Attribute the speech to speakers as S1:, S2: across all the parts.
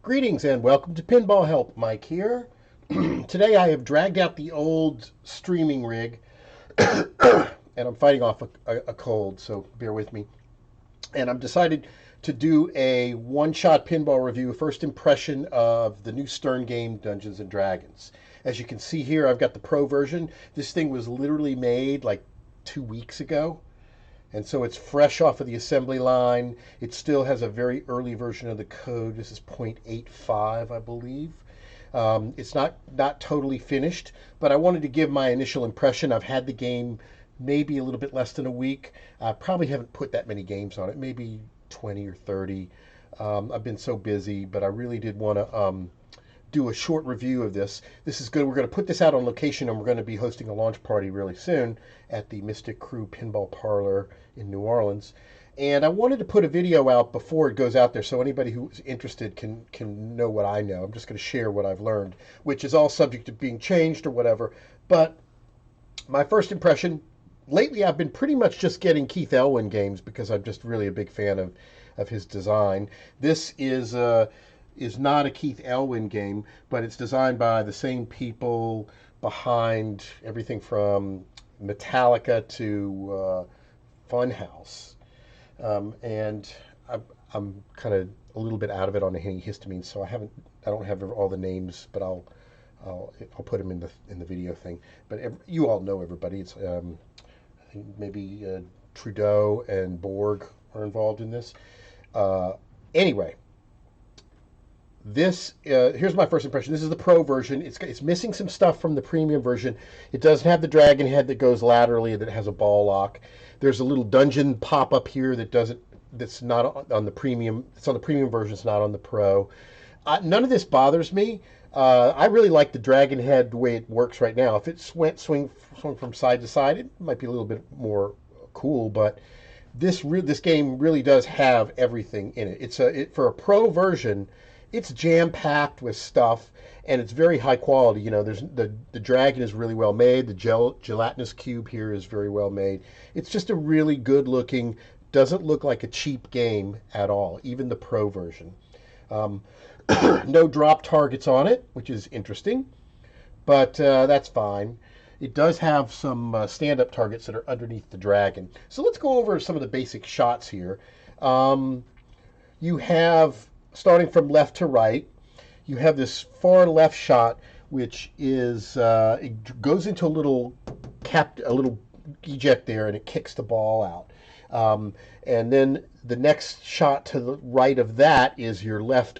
S1: Greetings and welcome to PinballHelp. Mike here. Today I have dragged out the old streaming rig and I'm fighting off a cold, so bear with me. And I've decided to do a one-shot pinball review, first impression of the new Stern game, Dungeons and Dragons. As you can see here, I've got the pro version. This thing was literally made like 2 weeks ago. And so it's fresh off of the assembly line. It still has a very early version of the code. This is 0.85, I believe. It's not totally finished, but I wanted to give my initial impression. I've had the game maybe a little bit less than a week. I probably haven't put that many games on it, maybe 20 or 30. I've been so busy, but I really did want to do a short review of this. This is good. We're going to put this out on location, and we're going to be hosting a launch party really soon at the Mystic Crew Pinball Parlor in New Orleans. And I wanted to put a video out before it goes out there so anybody who's interested can know what I know. I'm just going to share what I've learned, which is all subject to being changed or whatever. But my first impression, lately I've been pretty much just getting Keith Elwin games because I'm just really a big fan of his design. This is not a Keith Elwin game, but it's designed by the same people behind everything from Metallica to Funhouse. And I'm kind of a little bit out of it on the histamine, so I don't have all the names, but I'll put them in the video thing. But you all know everybody. It's I think maybe Trudeau and Borg are involved in this. Anyway. This here's my first impression. This is the pro version. It's missing some stuff from the premium version. It doesn't have the dragon head that goes laterally, that has a ball lock. There's a little dungeon pop up here that's not on the premium. It's on the premium version. It's not on the pro. None of this bothers me. I really like the dragon head the way it works right now. If it swung from side to side, it might be a little bit more cool. But this game really does have everything in it. For a pro version. It's jam-packed with stuff, and it's very high quality. You know, the dragon is really well made. The gelatinous cube here is very well made. It's just a really good-looking, doesn't look like a cheap game at all, even the pro version. No drop targets on it, which is interesting, but that's fine. It does have some stand-up targets that are underneath the dragon. So let's go over some of the basic shots here. You have... Starting from left to right, you have this far left shot, which is it goes into a little eject there, and it kicks the ball out. And then the next shot to the right of that is your left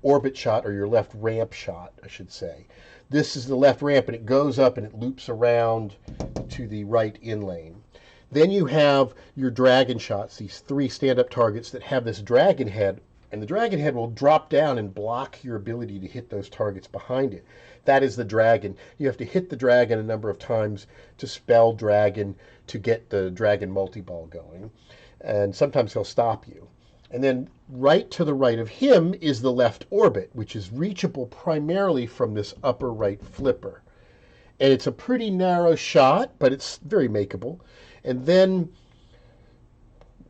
S1: orbit shot, or your left ramp shot, I should say. This is the left ramp, and it goes up and it loops around to the right in lane. Then you have your dragon shots, these three stand-up targets that have this dragon head. And the dragon head will drop down and block your ability to hit those targets behind it. That is the dragon. You have to hit the dragon a number of times to spell dragon to get the dragon multi-ball going. And sometimes he'll stop you. And then right to the right of him is the left orbit, which is reachable primarily from this upper right flipper. And it's a pretty narrow shot, but it's very makeable. And then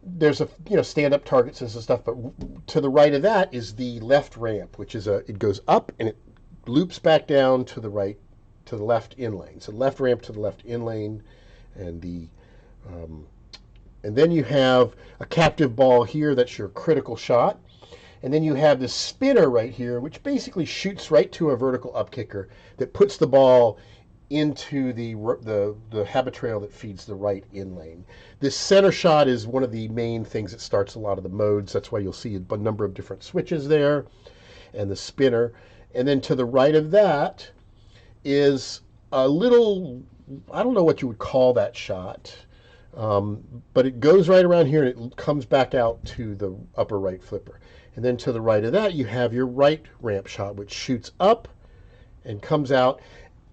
S1: there's stand-up targets and stuff, but to the right of that is the left ramp, which is it goes up and it loops back down to the right, to the left in lane. So left ramp to the left in lane, and then you have a captive ball here. That's your critical shot, and then you have this spinner right here, which basically shoots right to a vertical up kicker that puts the ball into the habit trail that feeds the right in lane. This center shot is one of the main things that starts a lot of the modes. That's why you'll see a number of different switches there, and the spinner. And then to the right of that is a little, I don't know what you would call that shot, but it goes right around here and it comes back out to the upper right flipper. And then to the right of that you have your right ramp shot, which shoots up and comes out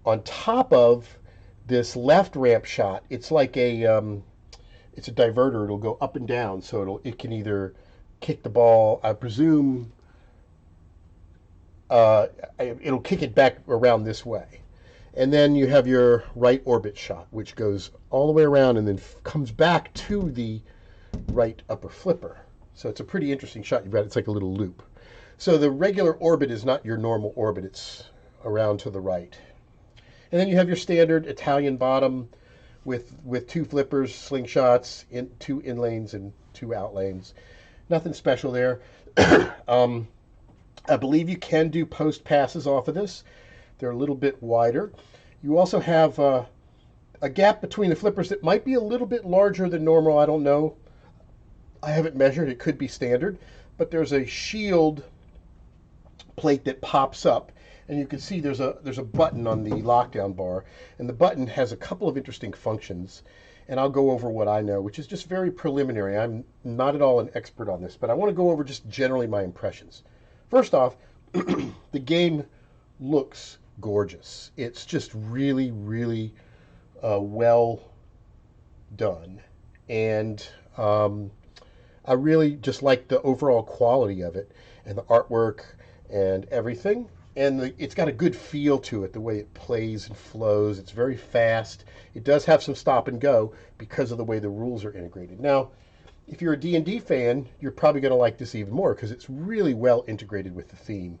S1: on top of this left ramp shot. It's like it's a diverter. It'll go up and down, so it can either kick the ball, I presume, it'll kick it back around this way. And then you have your right orbit shot, which goes all the way around and then comes back to the right upper flipper. So it's a pretty interesting shot. You've got, it's like a little loop. So the regular orbit is not your normal orbit. It's around to the right. And then you have your standard Italian bottom with 2 flippers, slingshots, two in lanes and 2 out lanes. Nothing special there. I believe you can do post passes off of this. They're a little bit wider. You also have a gap between the flippers that might be a little bit larger than normal. I don't know. I haven't measured. It could be standard. But there's a shield plate that pops up. And you can see there's a button on the lockdown bar. And the button has a couple of interesting functions. And I'll go over what I know, which is just very preliminary. I'm not at all an expert on this. But I want to go over just generally my impressions. First off, the game looks gorgeous. It's just really, really well done. And I really just like the overall quality of it and the artwork and everything. And it's got a good feel to it, the way it plays and flows. It's very fast. It does have some stop and go because of the way the rules are integrated. Now, if you're a D&D fan, you're probably going to like this even more because it's really well integrated with the theme.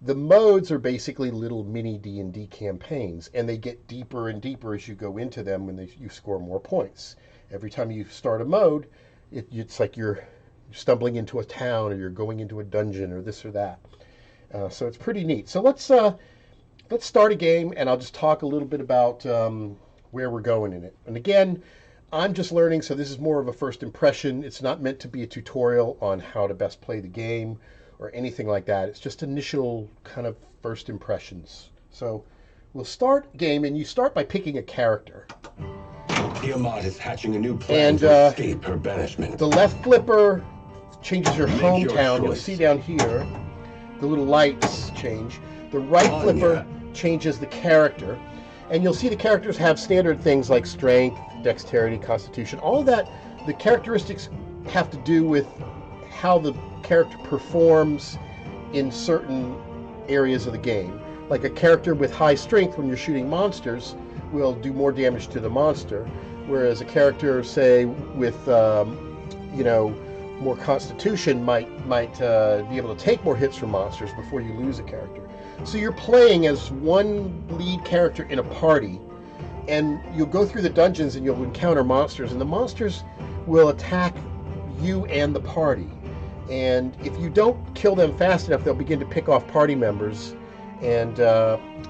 S1: The modes are basically little mini D&D campaigns, and they get deeper and deeper as you go into them when you score more points. Every time you start a mode, it's like you're stumbling into a town or you're going into a dungeon or this or that. So it's pretty neat. So let's start a game, and I'll just talk a little bit about where we're going in it. And again, I'm just learning, so this is more of a first impression. It's not meant to be a tutorial on how to best play the game or anything like that. It's just initial kind of first impressions. So we'll start game, and you start by picking a character.
S2: Tiamat is hatching a new plan to escape her banishment.
S1: The left flipper changes your hometown. You'll see down here the little lights change. The right flipper changes the character. And you'll see the characters have standard things like strength, dexterity, constitution. All of that, the characteristics have to do with how the character performs in certain areas of the game. Like a character with high strength, when you're shooting monsters, will do more damage to the monster, whereas a character, say, with more constitution might be able to take more hits from monsters before you lose a character. So you're playing as one lead character in a party, and you'll go through the dungeons and you'll encounter monsters, and the monsters will attack you and the party. And if you don't kill them fast enough, they'll begin to pick off party members. And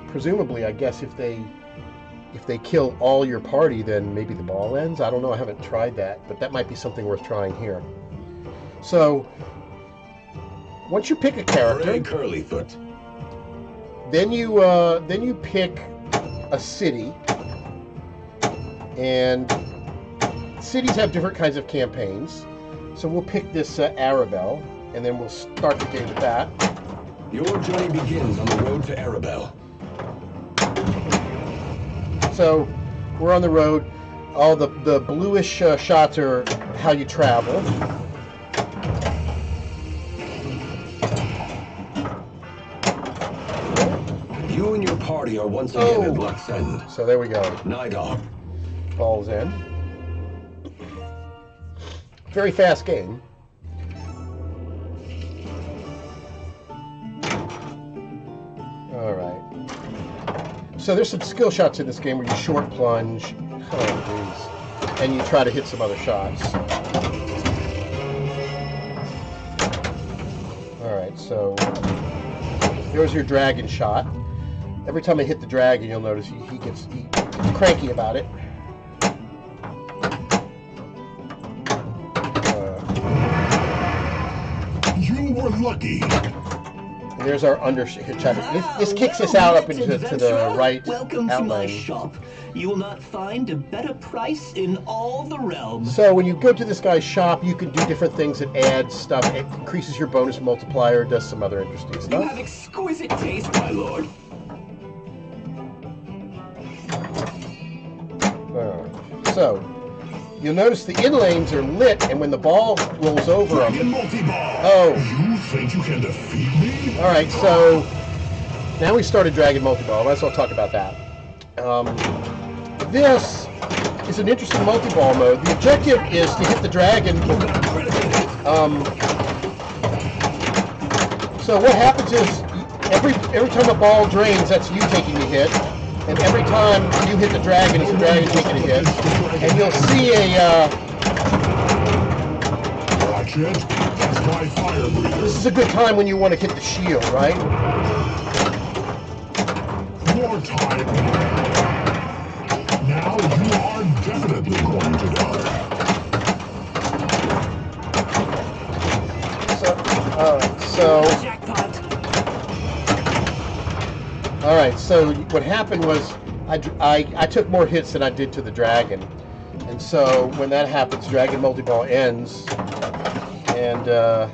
S1: presumably, I guess if they kill all your party, then maybe the ball ends. I don't know. I haven't tried that, but that might be something worth trying here. So once you pick a character,
S2: Curlyfoot.
S1: then you pick a city, and cities have different kinds of campaigns. So we'll pick this Arabelle, and then we'll start the game with that.
S2: Your journey begins on the road to Arabelle.
S1: So we're on the road. All the bluish shots are how you travel.
S2: You and your party are once again at Luck's End.
S1: So there we go.
S2: Nidog.
S1: Ball's End. Very fast game. All right. So there's some skill shots in this game where you short plunge. Oh, geez. And you try to hit some other shots. All right, so there's your dragon shot. Every time I hit the dragon, you'll notice he gets cranky about it.
S2: You were lucky.
S1: And there's our underhit shot. This kicks us out up into to the right.
S3: Welcome to my shop. You will not find a better price in all the realm.
S1: So when you go to this guy's shop, you can do different things that add stuff. It increases your bonus multiplier, does some other interesting stuff.
S3: You have exquisite taste, my lord.
S1: So you'll notice the in lanes are lit, and when the ball rolls over them,
S2: You think you can defeat me?
S1: All right, so now we started Dragon Multi-Ball. Might as well talk about that. This is an interesting multi-ball mode. The objective is to hit the dragon. So So what happens is every time a ball drains, that's you taking a hit, and every time you hit the dragon, it's the dragon taking a hit, and you'll see a.
S2: Watch it. That's my fire breather.
S1: This is a good time when you want to hit the shield, right?
S2: More time. Now you are definitely going to die.
S1: All right. So what happened was I took more hits than I did to the dragon, and so when that happens, dragon multi-ball ends, and the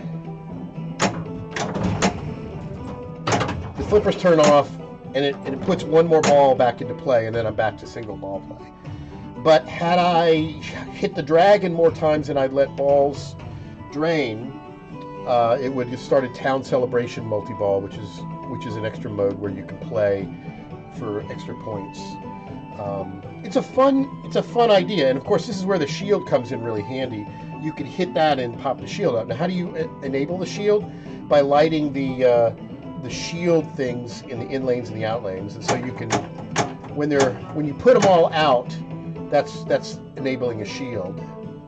S1: flippers turn off, and it puts one more ball back into play, and then I'm back to single ball play. But had I hit the dragon more times than I'd let balls drain, it would have started Town Celebration multi-ball, which is an extra mode where you can play for extra points. It's a fun idea, and of course this is where the shield comes in really handy. You can hit that and pop the shield out. Now, how do you enable the shield? By lighting the shield things in the in lanes and the out lanes, and so you can, when you put them all out, that's enabling a shield.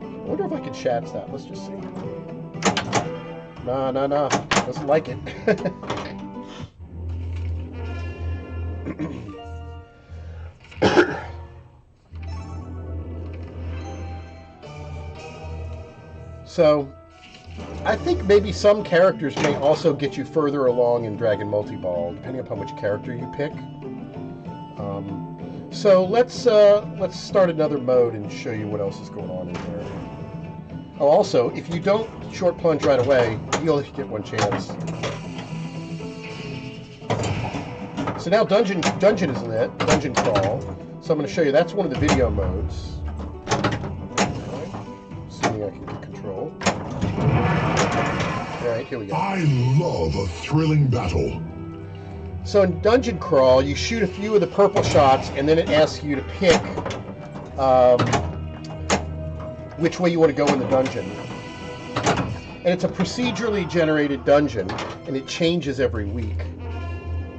S1: I wonder if I can shats that. Let's just see. No, doesn't like it. So, I think maybe some characters may also get you further along in Dragon Multi-Ball, depending upon which character you pick. So let's start another mode and show you what else is going on in there. Oh, also, if you don't short plunge right away, you'll get one chance. So now dungeon is lit, dungeon crawl. So I'm going to show you. That's one of the video modes. Assuming I can get control. All right, here we go.
S2: I love a thrilling battle.
S1: So in Dungeon Crawl, you shoot a few of the purple shots, and then it asks you to pick which way you want to go in the dungeon. And it's a procedurally generated dungeon, and it changes every week,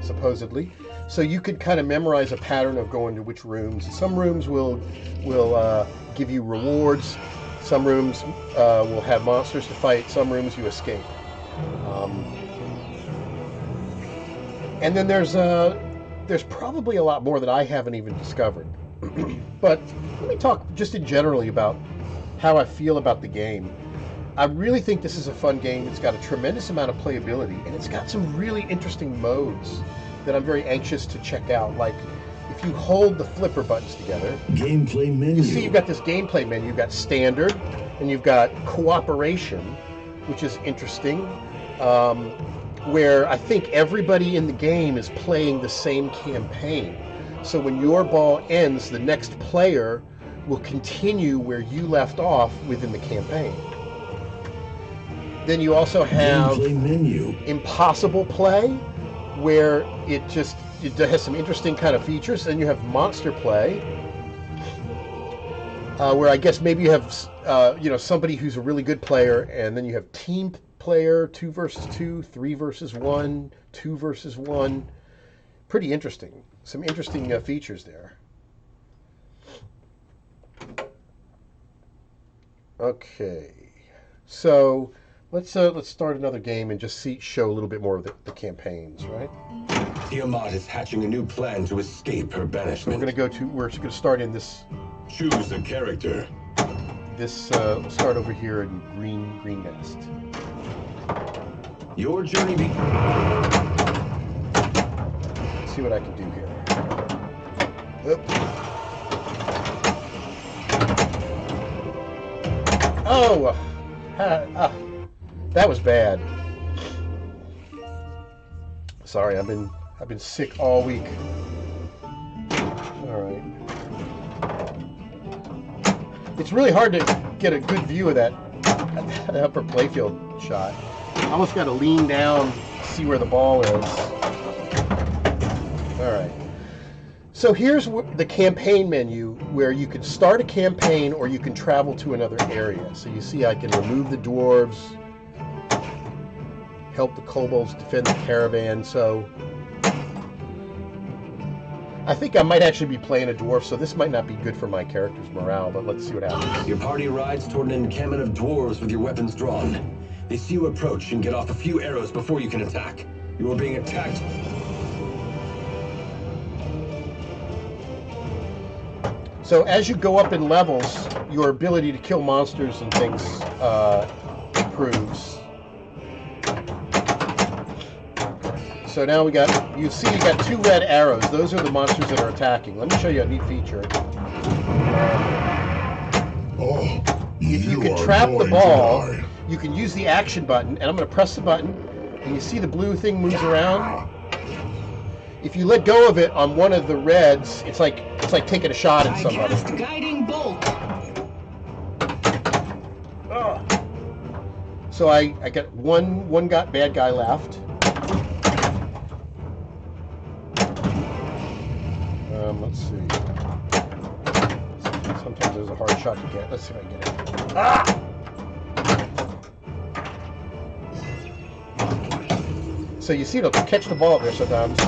S1: supposedly. So you could kind of memorize a pattern of going to which rooms. Some rooms will give you rewards. Some rooms will have monsters to fight. Some rooms you escape. And then there's probably a lot more that I haven't even discovered. But let me talk just in generally about how I feel about the game. I really think this is a fun game. It's got a tremendous amount of playability, and it's got some really interesting modes that I'm very anxious to check out. Like, if you hold the flipper buttons together,
S2: gameplay menu.
S1: You see you've got this gameplay menu. You've got standard, and you've got cooperation, which is interesting. Where I think everybody in the game is playing the same campaign. So when your ball ends, the next player will continue where you left off within the campaign. Then you also have
S2: menu.
S1: impossible play, where it has some interesting kind of features. Then you have monster play, where I guess maybe you have somebody who's a really good player, and then you have team player, 2 versus 2, 3 versus 1, 2 versus 1. Pretty interesting. Some interesting features there. Okay, so let's start another game and just show a little bit more of the campaigns, right?
S2: Tiamat is hatching a new plan to escape her banishment.
S1: So we're going to start in this.
S2: Choose a character.
S1: This we'll start over here in Green Nest.
S2: Your journey
S1: Let's see what I can do here. Oop. Oh, that was bad. Sorry, I've been sick all week. All right. It's really hard to get a good view of that upper playfield shot. I almost got to lean down, see where the ball is. All right. So here's the campaign menu, where you can start a campaign or you can travel to another area. So you see I can remove the dwarves, help the kobolds defend the caravan. So I think I might actually be playing a dwarf, so this might not be good for my character's morale, but let's see what happens.
S2: Your party rides toward an encampment of dwarves with your weapons drawn. They see you approach and get off a few arrows before you can attack. You are being attacked.
S1: So as you go up in levels, your ability to kill monsters and things improves. So now you got 2 red arrows. Those are the monsters that are attacking. Let me show you a neat feature. If you can trap the ball, you can use the action button, and I'm going to press the button, and you see the blue thing moves around. If you let go of it on one of the reds, it's like taking a shot at somebody.
S3: I cast guiding bolt.
S1: So I got one bad guy left. Let's see. Sometimes there's a hard shot to get. Let's see if I can get it. So you see it'll catch the ball there sometimes.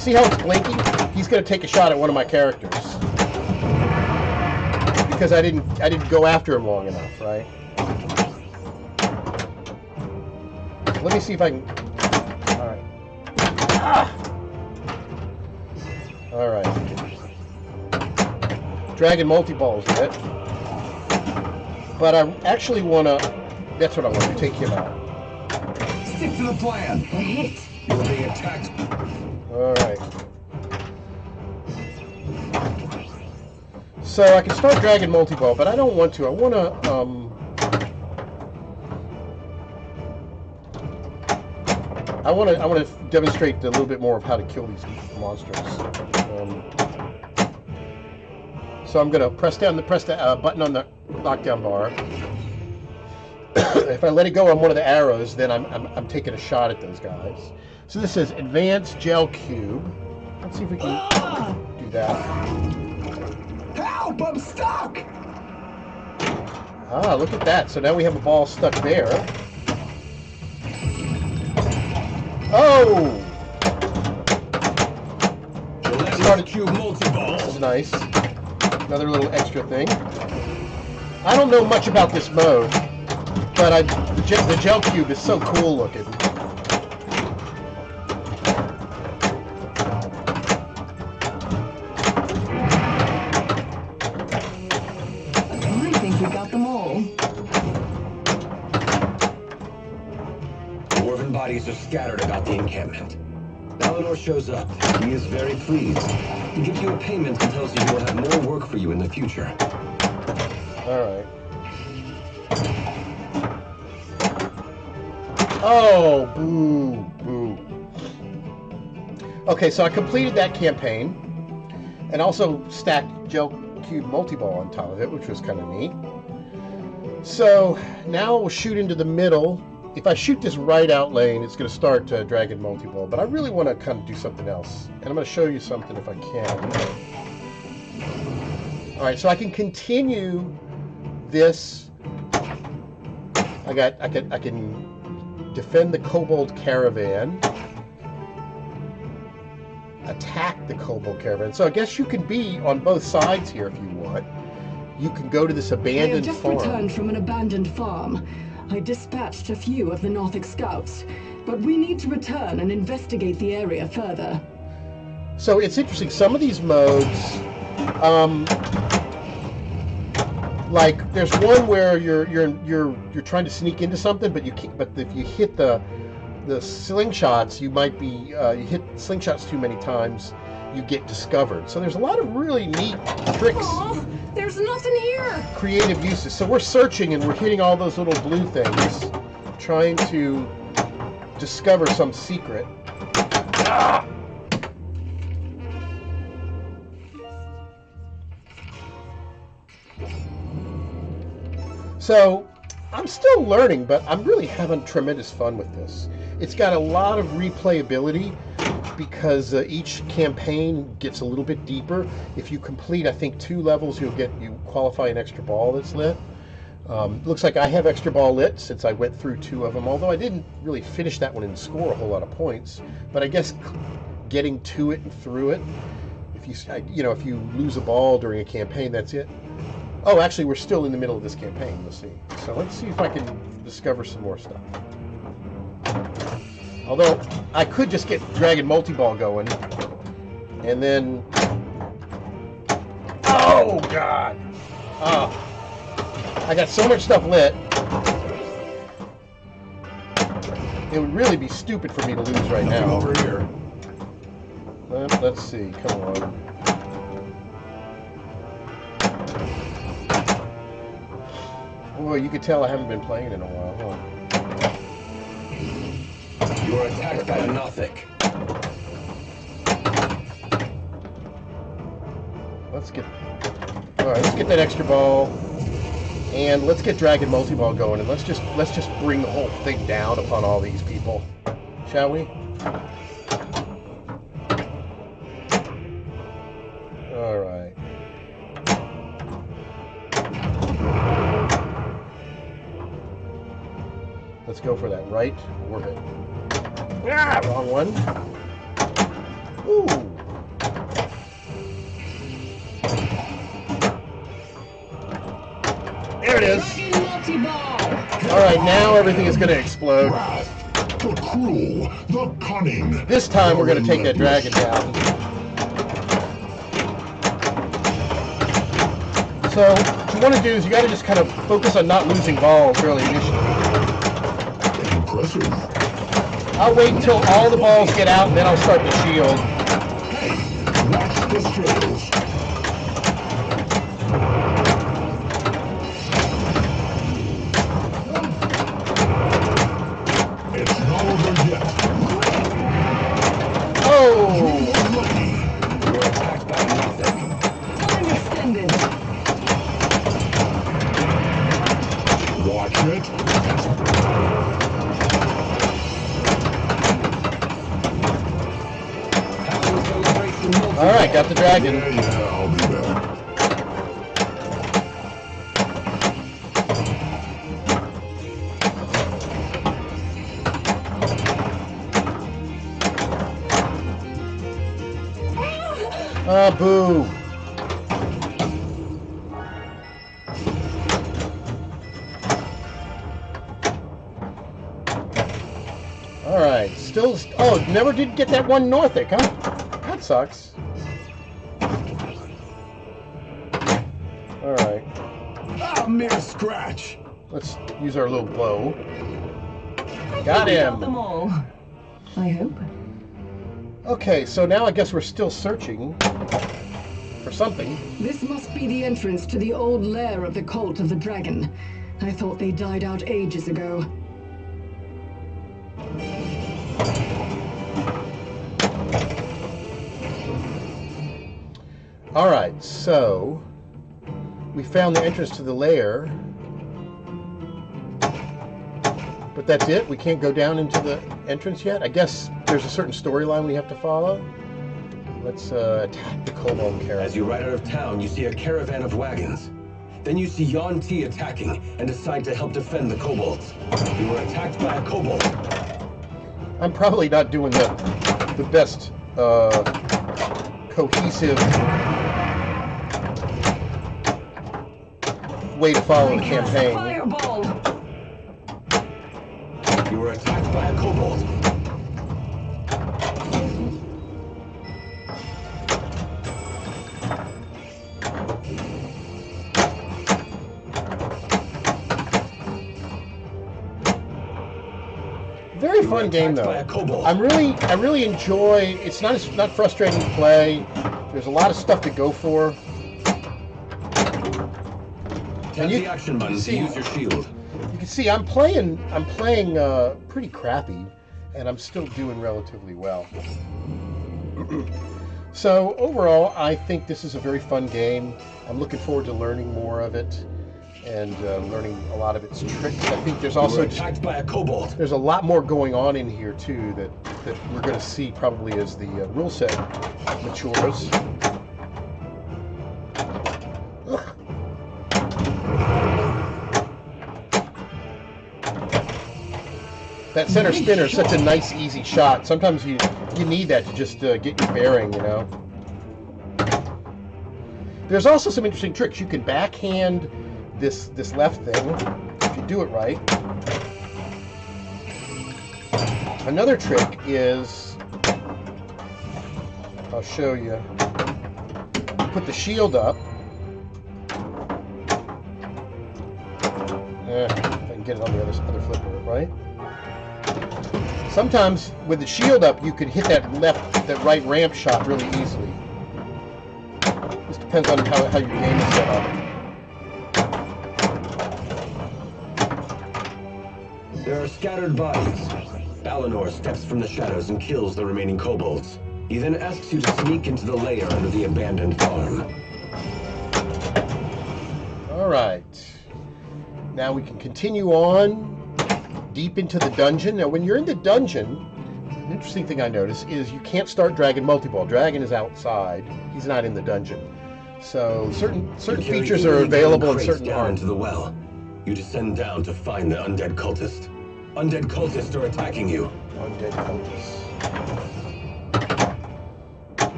S1: See how it's blinking? He's going to take a shot at one of my characters because I didn't go after him long enough, right? Let me see if I can. All right. All right. Dragon multi-ball is it, but I actually want to. That's what I want to take him out.
S2: Stick to the plan.
S3: Hit.
S2: You are being attacked.
S1: All right. So I can start Dragon Multi-Ball, but I don't want to. I want to demonstrate a little bit more of how to kill these monsters. So I'm going to press the button on the knockdown bar. If I let it go on one of the arrows, then I'm taking a shot at those guys. So this is Advanced Gel Cube. Let's see if we can do that.
S2: Help! I'm stuck!
S1: Look at that. So now we have a ball stuck there. Oh!
S2: Started cube multi-ball.
S1: This is nice. Another little extra thing. I don't know much about this mode, but the Gel Cube is so cool looking.
S2: Bodies are scattered about the encampment. Valinor shows up. He is very pleased. He gives you a payment and tells you he will have more work for you in the future.
S1: Alright. Oh, boo, boo. Okay, so I completed that campaign and also stacked Gel Cube Multi-Ball on top of it, which was kind of neat. So now we'll shoot into the middle. If I shoot this right out lane, it's going to start Dragon Multi-Ball, but I really want to kind of do something else. And I'm going to show you something if I can. Alright, so I can continue this. I can defend the Kobold Caravan. Attack the Kobold Caravan. So I guess you can be on both sides here if you want. You can go to this abandoned farm.
S4: I have just returned from an abandoned farm. I dispatched a few of the Northic scouts, but we need to return and investigate the area further.
S1: So it's interesting. Some of these modes, like there's one where you're trying to sneak into something, but you can't. But if you hit the slingshots, you might be you hit slingshots too many times, you get discovered. So there's a lot of really neat tricks.
S4: Aww, there's nothing here.
S1: Creative uses. So we're searching and we're hitting all those little blue things, trying to discover some secret. Ah! So I'm still learning, but I'm really having tremendous fun with this. It's got a lot of replayability because each campaign gets a little bit deeper. If you complete, I think, 2 levels, you qualify an extra ball that's lit. Looks like I have extra ball lit since I went through 2 of them, although I didn't really finish that one and score a whole lot of points. But I guess getting to it and through it, if you lose a ball during a campaign, that's it. Oh, actually, we're still in the middle of this campaign. We'll see. So let's see if I can discover some more stuff. Although, I could just get Dragon Multi-Ball going, and then... Oh, God! Oh. I got so much stuff lit. It would really be stupid for me to lose right now.
S2: Over here.
S1: Let's see. Come on. Boy, you could tell I haven't been playing in a while, huh?
S2: You are attacked by a Nothic.
S1: Let's get that extra ball, and let's get Dragon Multi-Ball going, and let's just bring the whole thing down upon all these people, shall we? All right. Let's go for that right orbit. Ah, wrong one. Ooh. There it is. All right, now everything is going to explode.
S5: The cruel, the cunning.
S1: This time we're going to take that dragon down. So what you want to do is you got to just kind of focus on not losing balls early initially.
S5: Impressive.
S1: I'll wait until all the balls get out, and then I'll start the shield.
S5: Hey, watch the strails. It's not over yet.
S1: Oh!
S5: Lucky.
S2: You are attacked by a Nothic.
S4: Time extended.
S5: Watch it.
S1: All right, got the dragon.
S5: Yeah, I'll be back.
S1: Boo. All right, still. Oh, never did get that one Northic, huh? That sucks. All right.
S5: A mere scratch.
S1: Let's use our little blow. Got
S4: Got
S1: him.
S4: them all. I hope.
S1: Okay, so now I guess we're still searching for something.
S4: This must be the entrance to the old lair of the Cult of the Dragon. I thought they died out ages ago.
S1: All right, so we found the entrance to the lair, but that's it? We can't go down into the entrance yet? I guess there's a certain storyline we have to follow. Let's attack the Kobold caravan.
S2: As you ride out of town, you see a caravan of wagons. Then you see Yon T attacking and decide to help defend the kobolds. You were attacked by a kobold.
S1: I'm probably not doing the best cohesive way to follow the campaign.
S4: Fireball!
S2: You were attacked by a kobold.
S1: Very fun game though. I really enjoy. It's not frustrating to play. There's a lot of stuff to go for.
S2: Tap the action button to use your shield.
S1: You can see I'm playing pretty crappy, and I'm still doing relatively well. So overall, I think this is a very fun game. I'm looking forward to learning more of it and learning a lot of its tricks. I think there's also
S2: attacked by a kobold.
S1: There's a lot more going on in here too that we're going to see probably as the rule set matures. That center spinner is such a nice, easy shot. Sometimes you need that to just get your bearing, you know. There's also some interesting tricks. You can backhand this left thing if you do it right. Another trick is, I'll show you. Put the shield up. If I can get it on the other flipper, right? Sometimes with the shield up, you can hit that right ramp shot really easily. Just depends on how your game is set up.
S2: There are scattered bodies. Balinor steps from the shadows and kills the remaining kobolds. He then asks you to sneak into the lair under the abandoned farm.
S1: All right. Now we can continue on deep into the dungeon. Now when you're in the dungeon, an interesting thing I noticed is you can't start Dragon multi-ball. Dragon is outside. He's not in the dungeon. So certain features are available and certain
S2: down
S1: aren't.
S2: into the well. You descend down to find the undead cultist. Undead cultists are attacking you.
S1: Undead cultists.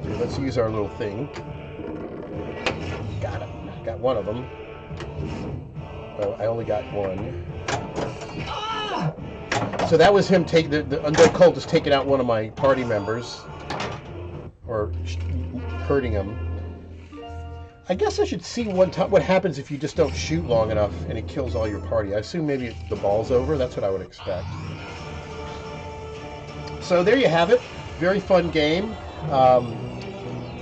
S1: Here, let's use our little thing. Got it. Got one of them. Oh, I only got one. So that was him take the undead cultist taking out one of my party members, or hurting him. I guess I should see what happens if you just don't shoot long enough and it kills all your party. I assume maybe the ball's over. That's what I would expect. So there you have it. Very fun game.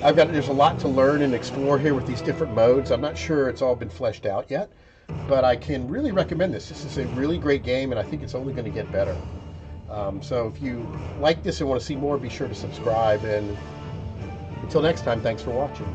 S1: There's a lot to learn and explore here with these different modes. I'm not sure it's all been fleshed out yet, but I can really recommend this. This is a really great game, and I think it's only going to get better. So if you like this and want to see more, be sure to subscribe. And until next time, thanks for watching.